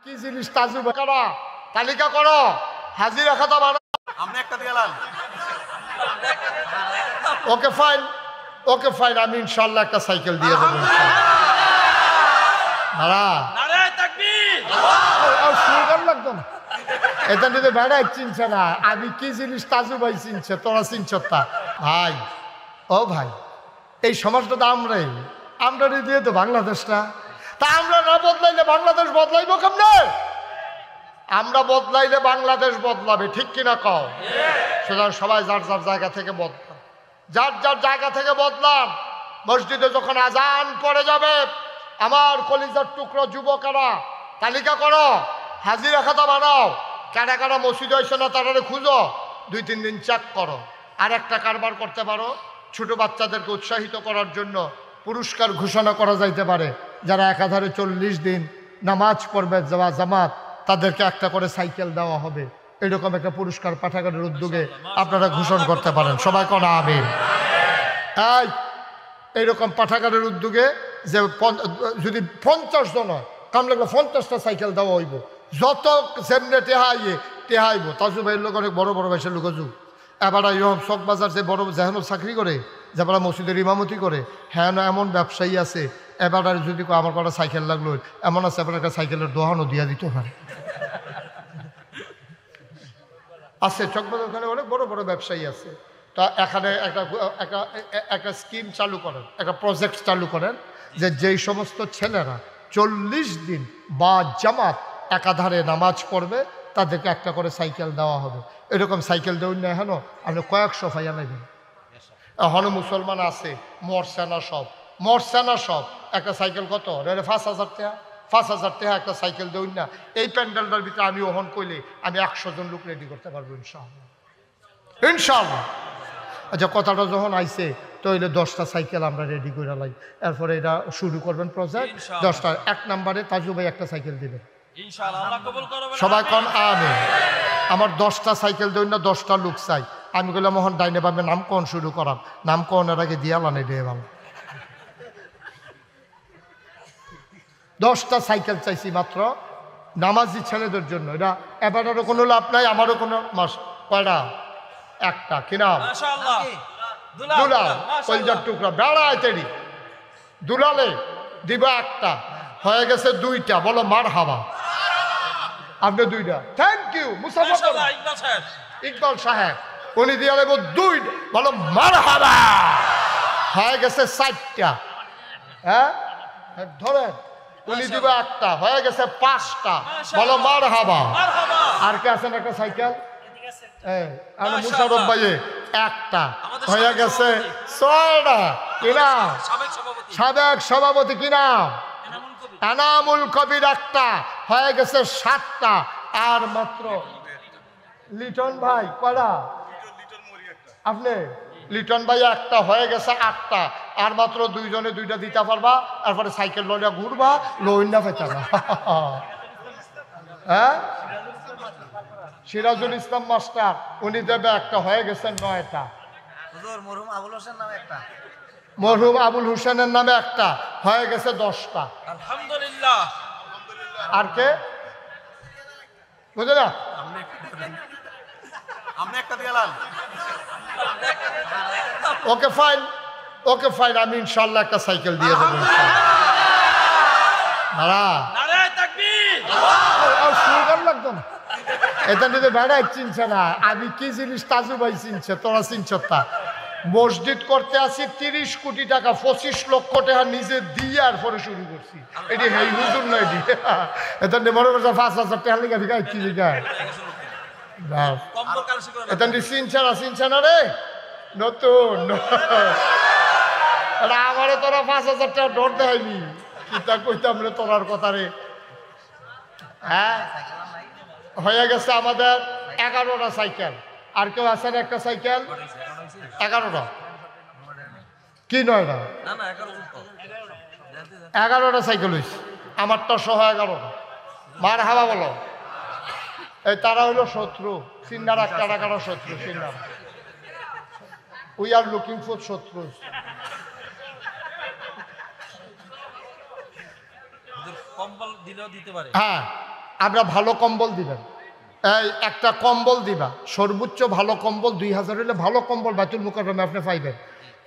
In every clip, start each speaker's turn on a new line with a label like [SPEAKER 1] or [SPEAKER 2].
[SPEAKER 1] কি জিনিস তাজুব করা তালিকা করো হাজিরা খাতা বানাও
[SPEAKER 2] আমরা একটা দিলাম
[SPEAKER 1] ওকে ফাইন আমি ইনশাআল্লাহ একটা সাইকেল দিয়ে দেবো
[SPEAKER 2] নারে তাকবীর
[SPEAKER 1] স্লোগান লাগতো না এটা নিতে বেড়াই চিনছে না আমি কি জিনিস তাজু ভাই চিনছে তোরা চিনছ তা ভাই ও ভাই এই সমাজটা তো আমরা দিয়ে তো বাংলাদেশটা তা আমরা না বদলাইলে বাংলাদেশ বদলাইব কেমনে আমরা বদলাইলে বাংলাদেশ বদলাবে ঠিক কিনা কও সুতরাং সবাই যার যার জায়গা থেকে বদলাম যার জায়গা থেকে বদলাম মসজিদে যখন আজান পড়ে যাবে আমার কলিজার টুকরো যুবকেরা তালিকা করো হাজিরা খাতা বানাও কারা কারা মসজিদে হয়েছে না তারা খুঁজো 2-3 দিন চেক করো আর একটা কারবার করতে পারো ছোট বাচ্চাদেরকে উৎসাহিত করার জন্য পুরস্কার ঘোষণা করা যাইতে পারে যারা একাধারে 40 দিন নামাজ পড়বে জামাত তাদেরকে একটা করে সাইকেল দেওয়া হবে এরকম একটা পুরস্কার পাঠাগারের উদ্যোগে আপনারা ঘোষণা করতে পারেন সবাই কোন আমিন এইরকম পাঠাগারের উদ্যোগে যে যদি 50 জন হয় কাম লাগলে 50টা সাইকেল দেওয়া হইব যত সেমনে টেহাইব তাজু ভাইয়ের লোক অনেক বড় বড় বয়সের লোক যুগ এবার ইহম চকবাজার যে বড় যেহেন চাকরি করে যারা মসজিদের ইমামতি করে হ্যাঁ এমন ব্যবসায়ী আছে এবার যদি আমার কটা সাইকেল লাগলো এমন আছে আপনার একটা সাইকেলের দোহানও দিয়া দিতে পারে আছে চকবাজার ওখানে অনেক বড় বড় ব্যবসায়ী আছে তা এখানে একটা স্কিম চালু করেন একটা প্রজেক্ট চালু করেন যে যেই সমস্ত ছেলেরা 40 দিন বা জামাত একাধারে নামাজ পড়বে তাদেরকে একটা করে সাইকেল দেওয়া হবে এরকম সাইকেল দেউন না এখনো আপনি কয়েকশো ফাইয়া নেবেন এখনো মুসলমান আছে মরসেনা সব একটা সাইকেল কত 5,000 টাকা 5,000 টাকা একটা সাইকেল দেউন না এই প্যান্ডেলটার ভিতরে আমি ওহন কইলে আমি 100 জন লোক রেডি করতে পারবো ইনশাআল্লাহ আচ্ছা কথাটা যখন আইছে তো হইলে 10টা সাইকেল আমরা রেডি করে লাই এরপরে এটা শুরু করবেন প্রজেক্ট 10টা 1 নম্বরে তাজু ভাই একটা সাইকেল দিবেন
[SPEAKER 2] ইনশাআল্লাহ আল্লাহ কবুল করবে
[SPEAKER 1] সবাই কোন আমিন আমার 10টা সাইকেল দেই না 10টা লোক চাই আমি কইলাম মোহন ডাইনে পাবে নাম কোন শুরু করাম নাম কোন এর আগে দিয়া লানে দিয়ে ভালো 10টা সাইকেল চাইছি মাত্র নামাজি ছেলেদের জন্য এটা এবারেরও কোনো লাভ নাই আমারও কোনো মাস কয়টা একটা কিনা
[SPEAKER 2] মাশাআল্লাহ
[SPEAKER 1] দুলাল কলজার টুকরা বেড়ায় তেরি দুলালে দিবা একটা হয়ে গেছে 2টা বলো মারহাবা আপনি 2টা থ্যাংক ইউ মুসাফা ইকবাল সাহেব উনি দিয়ে দেবো 2 বলো মারহাবা হয়ে গেছে 4টা হ্যাঁ ধরেন উনি দিবা একটা হয়ে গেছে 5টা বলো মারহাবা আর কে আছেন একটা সাইকেল মুশারফ ভাই একটা হয়ে গেছে 6টা কিনা সাবেক সভাপতি কিনা এনামুল কবির একটা হয়ে গেছে 7টা আর মাত্র লিটন ভাই কয়টা আপনি লিটন ভাই একটা হয়ে গেছে 8টা আর মাত্র 2 জনে 2টা দিতে পারবা তারপরে সাইকেল লইয়া ঘুরবা লইন না পেতা না হ্যাঁ সিরাজুল ইসলাম মাস্টার উনি দেবে একটা হয়ে গেছে 9টা
[SPEAKER 3] মরহুম আবুল হোসেন নামে একটা
[SPEAKER 1] মরহুম আবুল হোসেনের নামে একটা হয়ে গেছে 10টা
[SPEAKER 2] আলহামদুলিল্লাহ
[SPEAKER 1] আর কে বুঝলে না
[SPEAKER 2] আমরা একটা দিলাম
[SPEAKER 1] ওকে ফাইন আমি ইনশাআল্লাহ একটা সাইকেল দিয়ে দেবো
[SPEAKER 2] নারে তাকবীর
[SPEAKER 1] স্লোগান লাগতো না এটা নিতে বেড়াই চিনছে না আমি কি জিনিস তাজু ভাই চিনছে তোরা চিনছ তা মসজিদ করতে আসি 30 কোটি টাকা 25 লক্ষ টাকা নিজে দিয়ে আর পরে শুরু করছি এটি হেই হুজুর না এটি এটা মনে করছে 5,000 টাকা লিখা ভিখাই কি লিখায় এটা চিনছে না রে নতুন আমারে তোরা 5,000 টাকা ডর দেয়নি কিতা কইতাম রে তোরার কথা রে হ্যাঁ হয়ে গেছে আমাদের 11টা সাইকেল আর কেউ আছেন একটা সাইকেল 11টা কি 9টা 11টা সাইকেল হয়েছে আমারটা সহ 11টা মার হাওয়া বলো এই তারা হইলো শত্রু সিন্নার একটা টাকার শত্রু সিন্নার উই আর লুকিং ফর শত্রু
[SPEAKER 2] কম্বল দিলেও দিতে পারে
[SPEAKER 1] হ্যাঁ আমরা ভালো কম্বল দিবেন, এই একটা কম্বল দিবা, সর্বোচ্চ ভালো কম্বল 2000 হলে ভালো কম্বল বাইতুল মুকাররমে আপনি পাইবেন।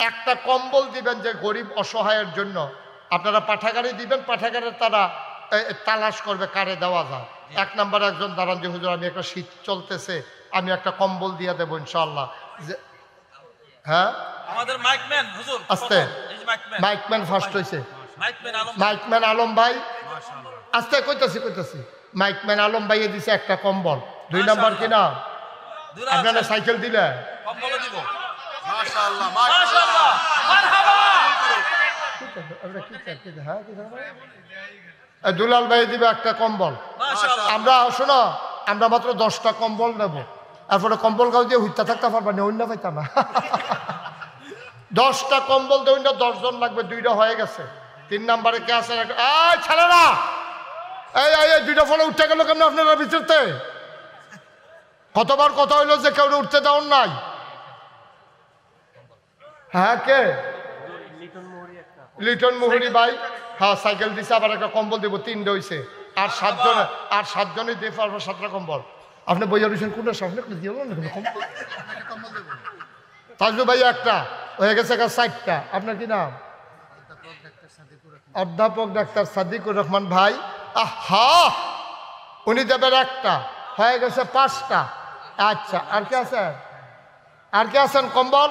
[SPEAKER 1] একটা কম্বল দিবেন যে গরিব অসহায়ের জন্য। আপনারা পাঠাগারে দিবেন, পাঠাগারের তারা তালাশ করবে কারে দেওয়া যায়। 1 নম্বরে একজন দাঁড়ান যে হুজুর আমি একটা শীত চলতেছে, আমি একটা কম্বল দিয়ে দেবো ইনশাআল্লাহ। হ্যাঁ
[SPEAKER 2] আমাদের মাইকম্যান হুজুর
[SPEAKER 1] আস্তে,
[SPEAKER 2] এই যে মাইকম্যান
[SPEAKER 1] মাইকম্যান ফার্স্ট হয়েছে,
[SPEAKER 2] মাইকম্যান আলম
[SPEAKER 1] মাইকম্যান আলম ভাই আস্তে কইতাছি মাইকম্যান আলম ভাইয়ে দিছে একটা কম্বল। 2 নম্বর কিনা
[SPEAKER 2] দুলা
[SPEAKER 1] আপনারা সাইকেল দিলে
[SPEAKER 2] কম্বল দিব
[SPEAKER 3] মাশাআল্লাহ
[SPEAKER 2] মাশাআল্লাহ মারহাবা
[SPEAKER 1] দুলাল ভাই দিবে একটা কম্বল।
[SPEAKER 2] মাশাআল্লাহ
[SPEAKER 1] আমরা শোনো, আমরা মাত্র 10টা কম্বল নেব, এরপরে কম্বল গাও দিয়ে হুইতা থাকতে পারবা না, অন্য পাইতা না। 10টা কম্বল দিয়ে অন্য 10 জন লাগবে, 2টা হয়ে গেছে। 3 নম্বরে কে আছে? এই ছেলেরা, এই 2টা ফলে উঠতে গেল কেন আপনারা ভিতরতে? কতবার কথা হইলো যে কেউ উঠতে দেওয়ার নাই? হ্যাঁ কে? লিটন মুহুরি ভাই, হ্যাঁ সাইকেল দিছে, আবার একটা কম্বল দেবো, 3টে হয়েছে। আর 7 জনই দিয়ে পারবো 7টা কম্বল। আপনি বইয়া রয়েছেন কোনটা সামনে দিয়ে তাজু ভাই একটা হয়ে গেছে, 4টা। আপনার কি নাম? অধ্যাপক ডাক্তার সাদিকুর রহমান ভাই। আহা, উনি দেবেন একটা, হয়ে গেছে 5টা। আচ্ছা, আর কে আছেন? আর কে আছেন? কম্বল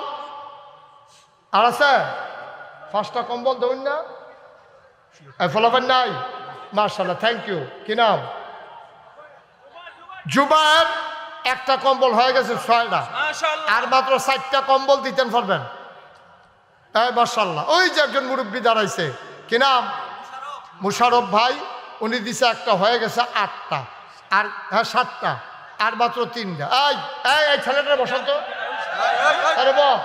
[SPEAKER 1] আর আছে? 5টা কম্বল দেবেন না? ফলাফল নাই? মাশাআল্লাহ, থ্যাংক ইউ। কি নাম? জুবায়ের। একটা কম্বল হয়ে গেছে 6টা।
[SPEAKER 2] মাশাআল্লাহ
[SPEAKER 1] আর মাত্র 4টা কম্বল দিতেন পারবেন। এই মাশাআল্লাহ, ওই যে একজন মুরব্বী দাঁড়াইছে, কি নাম? মুশারফ ভাই, উনি দিছে একটা, হয়ে গেছে 8টা। আর হ্যাঁ 7টা, আর মাত্র 3টা। এই ছেলেটা বসন্ত, আরে বল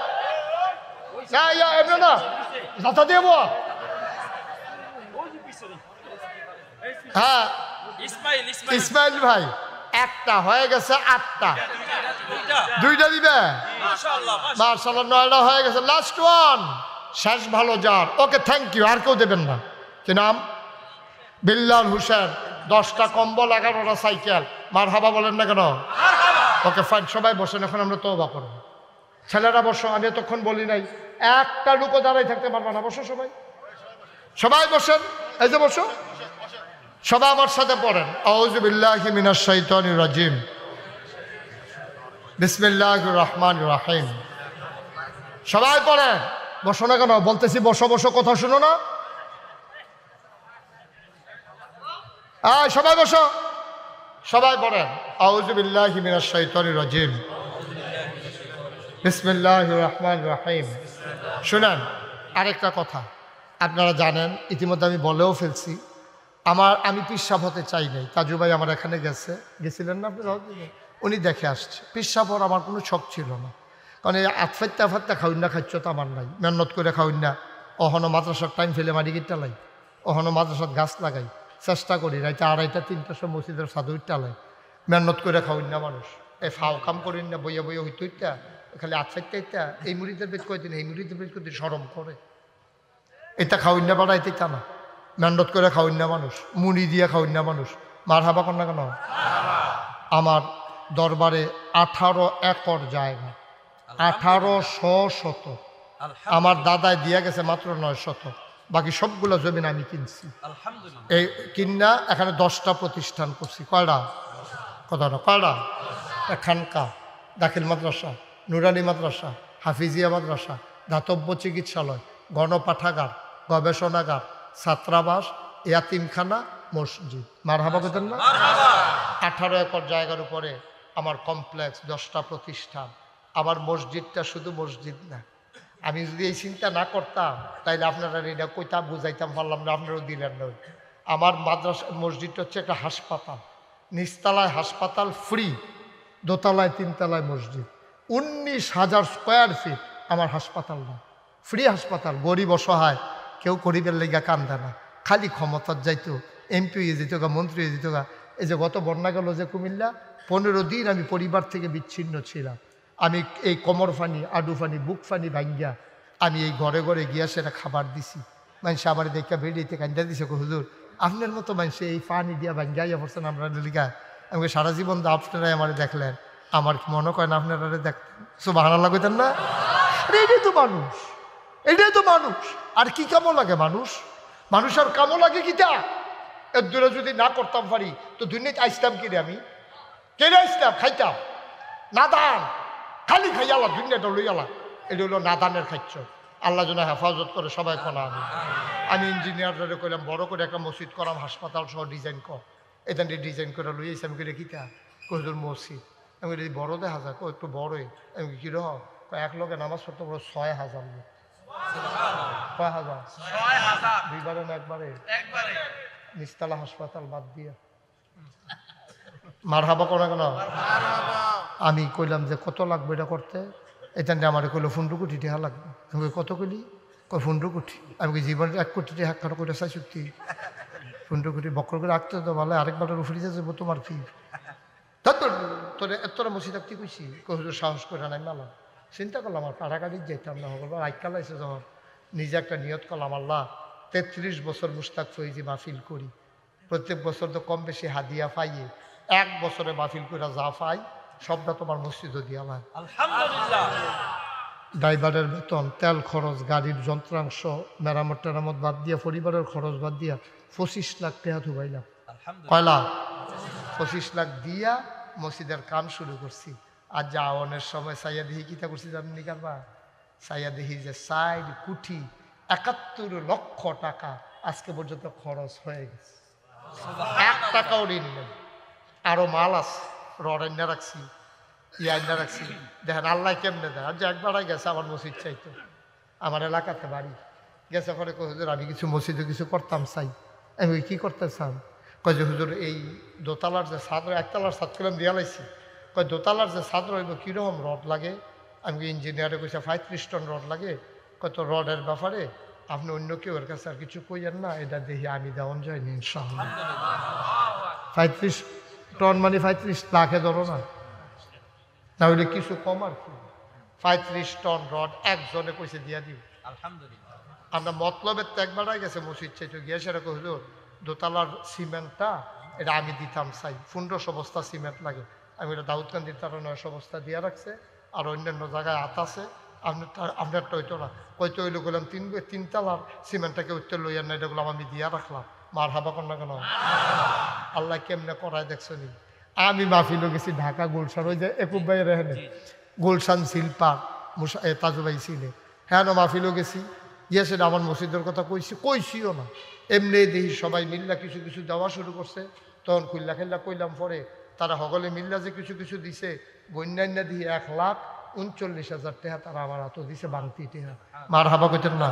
[SPEAKER 1] এমনি না যাতা দিয়ে বল। হ্যাঁ
[SPEAKER 2] ইসমাইল
[SPEAKER 1] ইসমাইল ভাই, একটা হয়ে গেছে 8টা। 2টা দিবে?
[SPEAKER 2] মাশাআল্লাহ
[SPEAKER 1] মাশাআল্লাহ, 9টা হয়ে গেছে। লাস্ট ওয়ান, শেষ ভালো যার। ওকে, থ্যাংক ইউ। আর কেউ দেবেন না? কি নাম? বিল্লাল হোসেন। 10টা কম্বল, 11টা সাইকেল। মারহাবা বলেন না কেন? ওকে ফাইন, সবাই বসেন, এখন আমরা তওবা করব। ছেলেরা বসো, আমি এতক্ষণ বলি নাই একটা লুকো দাঁড়াই থাকতে পারবা না। বসো সবাই, সবাই বসেন। এই যে বসো, সবাই আমার সাথে পড়েন। আউযু বিল্লাহি মিনাশ শাইতানির রাজিম, বিসমিল্লাহির রহমানির রহিম। সবাই পড়েন। বসো না কেন? বলতেছি বসো বসো, কথা শুনো না? সবাই বসো, সবাই পড়েন। আউযু বিল্লাহি মিনাশ শাইতানির রাজিম, বিসমিল্লাহির রহমানির রহিম। শুনেন, আরেকটা কথা আপনারা জানেন, ইতিমধ্যে আমি বলেও ফেলছি, আমি পিসাব হতে চাই নাই। তাজু ভাই আমার এখানে গেছিলেন না আপনি? উনি দেখে আসছে। পিসাব হওয়ার আমার কোনো শখ ছিল না, কারণ এই আতফাত্তা খাওয়ান না, খাচ্ছ তো আমার নাই। মেহনত করে খাওয়ান না, অহনো মাদ্রাসার টাইম ফেলে মারি গিট টালাই, অহনো মাদ্রাসার গাছ লাগাই, চেষ্টা করি রাইতে 2:30 3টার সময় মসজিদের সাদু টালাই। মেহনত করে খাওয়ান না মানুষ, এই ফাও কাম করেন না, বইয়া বইয়া হইতে হইতা খালি আতফাত্তা এই মুড়িদের বেশ কয়দিন, এই মুড়িদের বেশ কয়দিন সরম করে। এটা খাওয়ান না বাড়াইতে তা না, মেহনত করে খাওয়ান না মানুষ, মুড়ি দিয়ে খাওয়ান না মানুষ। মার হাবা কর না কেন? আমার দরবারে 18 একর জায়গা, 1800 শতক আমার দাদায় দিয়া গেছে, মাত্র 9 শতক। বাকি সবগুলো জমিন আমি কিনছি।
[SPEAKER 2] আলহামদুলিল্লাহ।
[SPEAKER 1] এই কিন্না এখানে 10টা প্রতিষ্ঠান করছি। কয়টা? কতটা? কয়টা? খানকা, দাখিল মাদ্রাসা, নুরানি মাদ্রাসা, হাফিজিয়া মাদ্রাসা, দাতব্য চিকিৎসালয়, গণপাঠাগার, গবেষণাগার, ছাত্রাবাস, ইয়াতিমখানা, মসজিদ। মারহাবা বলেন না? 18 একর জায়গার উপরে আমার কমপ্লেক্স, 10টা প্রতিষ্ঠান। আমার মসজিদটা শুধু মসজিদ না, আমি যদি এই চিন্তা না করতাম তাইলে আপনারা এটা কইতাম, বুঝাইতাম পারলাম না, আপনারাও দিলেন না। আমার মাদ্রাসা মসজিদটা হচ্ছে একটা হাসপাতাল, নিচতলায় হাসপাতাল ফ্রি, দোতলায় 3 তলায় মসজিদ। 19,000 স্কোয়ার ফিট আমার হাসপাতাল না, ফ্রি হাসপাতাল। গরিব অসহায় কেউ গরিবের লেগা কান্দে না, খালি ক্ষমতার যাইতো, এমপি হয়ে যেত গা, মন্ত্রী হয়ে যেত গা। এই যে গত বন্যা গেল যে কুমিল্লা, 15 দিন আমি পরিবার থেকে বিচ্ছিন্ন ছিলাম। আমি এই কোমর ফানি, আডু ফানি, বুক ফানি ভাঙ্গিয়া আমি এই ঘরে ঘরে গিয়া সেটা খাবার দিছি। মানুষ আমার দেখা বেরিয়েতে কান্দা দিছে, হুজুর আপনার মতো মানুষে এই পানি দিয়া ভাঙ্গাইয়া পড়ছেন আমরা লিগা। আমাকে সারা জীবন তো আপনারাই আমার দেখলেন, আমার কি মনে করেন আপনারা দেখতেন? সুবহানাল্লাহ কইতেন না? এটাই তো মানুষ, এটাই তো মানুষ। আর কি কামো লাগে মানুষ? মানুষ আর কামো লাগে কিটা? এর দূরে যদি না করতাম পারি তো দুনিয়াতে আসতাম কি রে? আমি কেড়ে আসতাম, খাইতাম নাদান, খালি খাইয়ালা দুনিয়াটা লইয়ালা। এটা হলো নাদানের খাচ্ছ। আল্লাহ যেন হেফাজত করে সবাই কোনা। আমি ইঞ্জিনিয়ারদের কইলাম বড় করে একটা মসজিদ করাম, হাসপাতাল সহ ডিজাইন কর। এটা ডিজাইন করে লইয়াছি। আমি কইলে কিতা? কইল মসজিদ। আমি কইলে বড় 10,000, একটু বড়ই। আমি কি রহ এক লগে নামাজ পড়তে বড় 6,000 লোক। 6,000 দুইবারে না একবারে? নিস্তালা হাসপাতাল বাদ দিয়া মারহাবা করে কেন? আমি কইলাম যে কত লাগবে এটা করতে? এটা আমার কইলো 15 কোটি টাকা লাগবে। আমি কত কইলি? কয় 15 কোটি। আমি জীবনে 1 কোটি টাকা খাটো করে চাই সত্যি। 15 কোটি বক্র করে রাখতে তো ভালো, আরেকবারের উপরে যাবো তোমার কি? তোর এতটা মসজিদ আপনি কইছি হুজুর সাহস করে নাই মালা। চিন্তা করলাম আর কাটাকাটির যাইতাম না, হবো আইকাল আইসে যখন নিজে একটা নিয়ত করলাম, আল্লাহ 33 বছর মুস্তাক ফৈজি মাহফিল করি, প্রত্যেক বছর তো কম বেশি হাদিয়া পাইয়ে, 1 বছরে মাহফিল করে যা পাই সবটা তোমার মসজিদও দিয়া ভাই।
[SPEAKER 2] আলহামদুলিল্লাহ।
[SPEAKER 1] ড্রাইভারের বেতন, তেল খরচ, গাড়ির যন্ত্রাংশ, মেরামত টেরামত বাদ দিয়া, পরিবারের খরচ বাদ দিয়া 25 লাখ টাকা ধুবাইলাম। কয়লা 25 লাখ দিয়া মসজিদের কাম শুরু করছি। আর যা আওয়ানের সময় সাইয়া দিহি কিতা করছি জানেন নি কারবা? সাইয়া দিহি যে 4 কোটি 71 লক্ষ টাকা আজকে পর্যন্ত খরচ হয়ে গেছে। 1 টাকাও ঋণ নেই। আরো মাল আছে, রড আইনা রাখছি, আইনা রাখছি। দেখেন আল্লাহ কেমনে দেয়। আর যে একবার গেছে আমার মসজিদ চাইতো, আমার এলাকাতে বাড়ি গেছে, পরে কই হুজুর আমি কিছু মসজিদে কিছু করতাম চাই। আমি কি করতে চান? কয় যে হুজুর এই দোতলার যে ছাদ, 1 তলার ছাদ করলাম দিয়া লাইছি। কয় দোতলার যে ছাদ রইব কীরকম রড লাগে? আমি ইঞ্জিনিয়ারে কইছে 35 টন রড লাগে। কত রডের ব্যাপারে আপনি অন্য কেউ এর কাছে আর কিছু কইয়েন না, এটা দেখি আমি দেওয়ান যায়নি ইনশাআল্লাহ। 35 টন মানে 35 লাখে ধরো না, না হইলে কিছু কম আর কি। 35 টন রড একজনে কইছে দিয়া দিব।
[SPEAKER 2] আলহামদুলিল্লাহ।
[SPEAKER 1] আমরা মতলবের ত্যাগ বাড়াই গেছে মসজিদ চাইতে গিয়ে সেটা হুজুর দোতলার সিমেন্টটা এটা আমি দিতাম চাই, 1500 বস্তা সিমেন্ট লাগে। আমি এটা দাউদকান্দির তারা 900 বস্তা দিয়া রাখছে, আর অন্যান্য জায়গায় আছে। আপনারটা হইতো না, কইতে হইলো গেলাম 3 তলার সিমেন্টটাকে উত্তর লইয়ার না, এটা বললাম আমি দিয়া রাখলাম। মার হাবা কর না কেন? আল্লাহ কেমনে করায় দেখছো নি। আমি মাহফিলও গেছি ঢাকা গুলশান, ওই যে একুব ভাই রেহেনে গুলশান শিল্পা তাজু ভাই ছিলে, হ্যাঁ না মাহফিলও গেছি। সেটা আমার মসজিদের কথা কইছিও না, এমনি দেখি সবাই মিল্লা কিছু কিছু দেওয়া শুরু করছে। তখন খুল্লা খেল্লা কইলাম, পরে তারা সকলে মিল্লা যে কিছু কিছু দিছে, বন্যান্যা দিয়ে 1,39,000 টাকা তারা আমার হাত দিছে বাংতি টাকা। মার হাবা কইতেন না?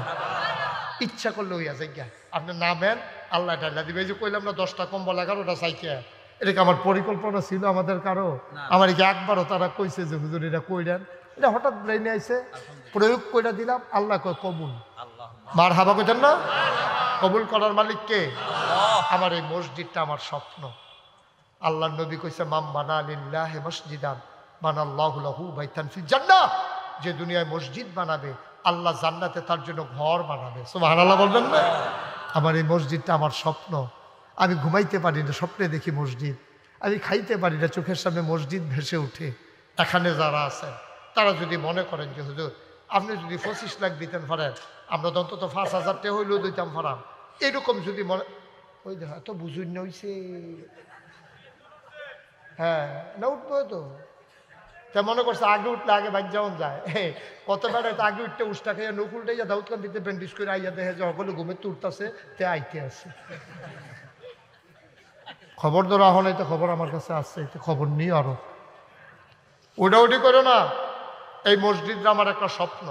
[SPEAKER 1] ইচ্ছা করলে হইয়া যাই গা, আপনি নামেন আল্লাহ ডাল্লা দিবে। যে কইলাম না 10টা কম্বল 11টা সাইকেল, এটাকে আমার পরিকল্পনা ছিল আমাদের কারো? আমার কি একবারও তারা কইছে যে হুজুর এটা কইলেন? এটা হঠাৎ ব্রেনে আইছে, প্রয়োগ করে দিলাম। আল্লাহ কয় কবুল। মার হাবা কইতেন না? কবুল করার মালিক কে? আমার এই মসজিদটা আমার স্বপ্ন। আল্লাহ নবী কইছে মাম বানা লিল্লাহি মসজিদান বানাল্লাহু লাহু বাইতান ফিল জান্নাহ। যে দুনিয়ায় মসজিদ বানাবে আল্লাহ জান্নাতে তার জন্য ঘর বানাবে। সুবহানাল্লাহ বলবেন না? আমার এই মসজিদটা আমার স্বপ্ন। আমি ঘুমাইতে পারি না, স্বপ্নে দেখি মসজিদ। আমি খাইতে পারি না, চোখের সামনে মসজিদ ভেসে উঠে। এখানে যারা আছেন তারা যদি মনে করেন যে হুজুর আপনি যদি 25 লাখ দিতেন পারেন, আমরা তো অন্তত 5,000 টাকা হইলেও দিতাম পারাম, এরকম যদি মনে, ওই দেখো এত বুঝুন না হইছে। হ্যাঁ না উঠবো তো, তা মনে করছে আগে উঠলে আগে বাইক যাওয়া যায়। কত বেড়ায় তো আগে উঠতে উষ্টা খাইয়া নকুলটাই যা দাউদকান দিতে ব্যান্ডিস করে আইয়া দেখে যে সকলে ঘুমের তো উঠতেছে, তে আইতে আছে। খবর ধরা হন, তো খবর আমার কাছে আসছে, খবর নিয়ে আরো উঠাউঠি করো না। এই মসজিদটা আমার একটা স্বপ্ন।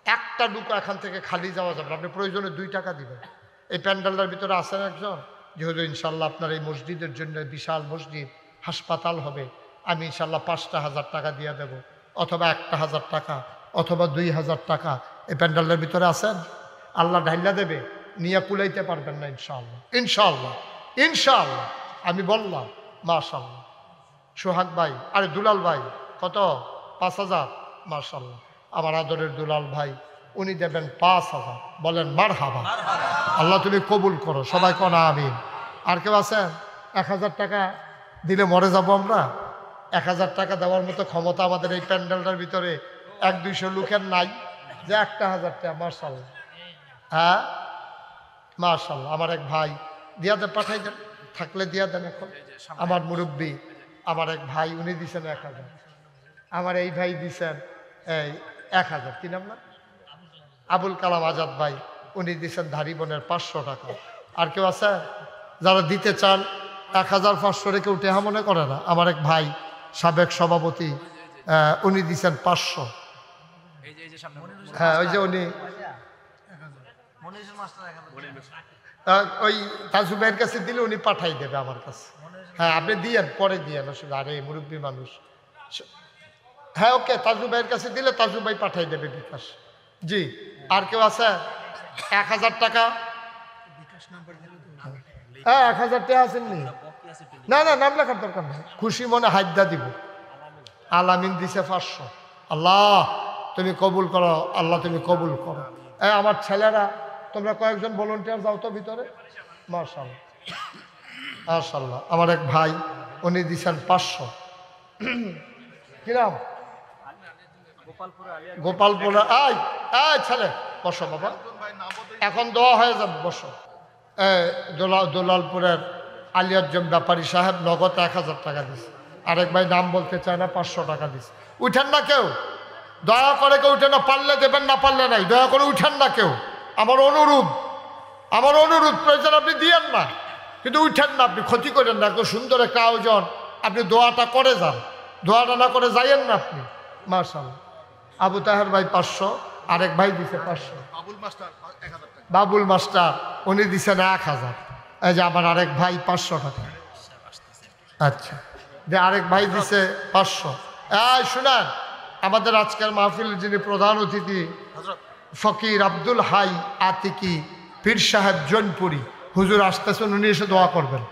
[SPEAKER 1] একটা ডুকা এখান থেকে খালি যাওয়া যাবে, আপনি প্রয়োজনে 2 টাকা দিবেন। এই প্যান্ডেলটার ভিতরে আছেন একজন, যেহেতু ইনশাল্লাহ আপনার এই মসজিদের জন্য বিশাল মসজিদ, হাসপাতাল হবে, আমি ইনশাল্লাহ 5,000 টাকা দিয়ে দেব, অথবা 1,000 টাকা, অথবা 2,000 টাকা। এই প্যান্ডেলটার ভিতরে আছেন, আল্লাহ ঢাইলা দেবে, নিয়ে কুলাইতে পারবেন না ইনশাআল্লাহ। ইনশাআল্লাহ ইনশাআল্লাহ আমি বললাম মাশাআল্লাহ। সোহাগ ভাই, আরে দুলাল ভাই কত? 5,000। মাশাআল্লাহ, আমার আদরের দুলাল ভাই, উনি দেবেন 5,000। বলেন মারহাবা। আল্লাহ তুমি কবুল করো, সবাই কোন আমিন। আর কেউ আছেন? 1000 টাকা দিলে মরে যাব আমরা? 1000 টাকা দেওয়ার মতো ক্ষমতা আমাদের এই প্যান্ডেলটার ভিতরে 100-200 লোকের নাই যে একটা 1000 টাকা। মাশাআল্লাহ, হ্যাঁ মাশাআল্লাহ। আমার এক ভাই দিয়া দেন, পাঠাই দেন, থাকলে দিয়া দেন। এখন আমার মুরব্বী আমার এক ভাই, উনি দিছেন 1000। আমার এই ভাই দিছেন এই 1000। কি নাম না? আবুল কালাম আজাদ ভাই, উনি দিছেন ধারি বোনের 500 টাকা। আর কেউ আছে যারা দিতে চান? 1500 রেখে উঠে মনে করে না। আমার এক ভাই সাবেক সভাপতি, উনি দিছেন 500। হ্যাঁ, ওই যে উনি ওই তাজু ভাইয়ের কাছে দিলে উনি পাঠাই দেবে আমার কাছে। হ্যাঁ, আপনি দিয়েন, পরে দিয়েন, অসুবিধা। আরে মুরব্বী মানুষ। হ্যাঁ, ওকে, তাজু ভাইয়ের কাছে দিলে তাজু ভাই পাঠাই দেবে বিকাশ। জি, আর কেউ আছে? 1000 টাকা। হ্যাঁ, 1000 টাকা আসেননি? না না, নাম লেখার দরকার নেই, খুশি মনে হাইদা দিব। আলামিন দিছে 500। আল্লাহ তুমি কবুল করো, আল্লাহ তুমি কবুল করো। আমার ছেলেরা, তোমরা কয়েকজন ভলেন্টিয়ার যাও তো ভিতরে। মাশাআল্লাহ মাশাআল্লাহ। আমার এক ভাই, উনি দিছেন 500। কি নাম? গোপালপুরে। আয় আয় ছেলে, বসো বাবা, এখন দোয়া হয়ে যাবে, বসো। দোলালপুরের আলিয়াজ্জম ব্যাপারী সাহেব নগদ 1000 টাকা দিছে। আরেক ভাই নাম বলতে চায় না, 500 টাকা দিছে। উঠেন না কেউ, দয়া করে কেউ উঠে না। পারলে দেবেন, না পারলে নাই। দয়া করে উঠেন না কেউ, আমার অনুরোধ, আমার অনুরোধ। প্রয়োজন আপনি দিয়েন না, কিন্তু উঠেন না, আপনি ক্ষতি করেন না। খুব সুন্দর একটা আয়োজন, আপনি দোয়াটা করে যান, দোয়াটা না করে যাইয়েন না আপনি। মাশাআল্লাহ। আবু তাহের ভাই 500, আরেক ভাই দিছে 500। বাবুল মাস্টার উনি দিছেন 1000। এই যে আমার আরেক ভাই 500 টাকা। আচ্ছা, যে আরেক ভাই দিছে 500। এই শুনেন, আমাদের আজকের মাহফিলের যিনি প্রধান অতিথি ফকির আব্দুল হাই আতিকি পীর সাহেব জৈনপুরি হুজুর আসতেছেন, উনি এসে দোয়া করবেন।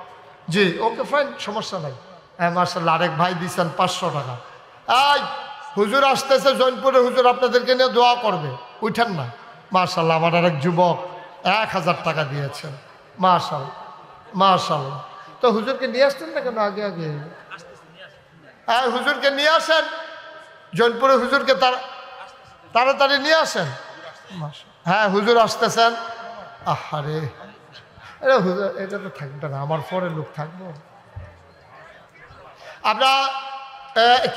[SPEAKER 1] জি, ওকে ফাইন, সমস্যা নাই। হ্যাঁ মাশাআল্লাহ, আরেক ভাই দিচ্ছেন 500 টাকা। এই হুজুর আসতেছে জৈনপুরে, হুজুর আপনাদেরকে নিয়ে দোয়া করবে, উঠেন না। মাশাআল্লাহ, আমার আরেক যুবক 1000 টাকা দিয়েছেন। মাশাআল্লাহ মাশাআল্লাহ। তো হুজুরকে নিয়ে আসতেন না কেন আগে আগে? হ্যাঁ, হুজুরকে নিয়ে আসেন, জৈনপুরে হুজুরকে তাড়াতাড়ি নিয়ে আসেন। হ্যাঁ, হুজুর আসতেছেন। আহারে, এটা হুজুর, এটা তো থাকবে না, আমার পরে লোক থাকবো। আমরা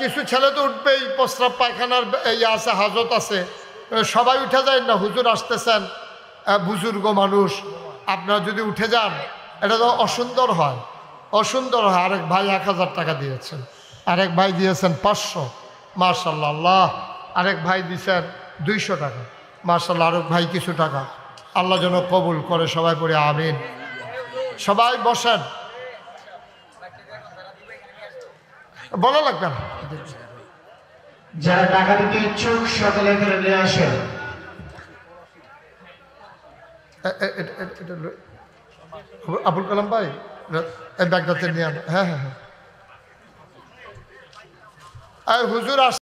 [SPEAKER 1] কিছু ছেলে তো উঠবেই, প্রস্রাব পায়খানার ইয়ে আছে, হাজত আছে, সবাই উঠে যায় না। হুজুর আসতেছেন, বুজুর্গ মানুষ, আপনারা যদি উঠে যান এটা তো অসুন্দর হয়, অসুন্দর হয়। আরেক ভাই 1000 টাকা দিয়েছেন, আরেক ভাই দিয়েছেন 500। মাশাআল্লাহ আল্লাহ। আরেক ভাই দিয়েছেন 200 টাকা। মাশাআল্লাহ, আরেক ভাই কিছু টাকা। আল্লাহ যেন কবুল করে, সবাই পড়ে আমিন। সবাই বসেন, বলা লাগবে না।
[SPEAKER 4] যারা টাকা দিতে ইচ্ছুক সকলে এখানে নিয়ে আসেন।
[SPEAKER 1] আবুল কালাম ভাই, এই ব্যাগটাতে নিয়ে আনো। হ্যাঁ হ্যাঁ হ্যাঁ, হুজুর আস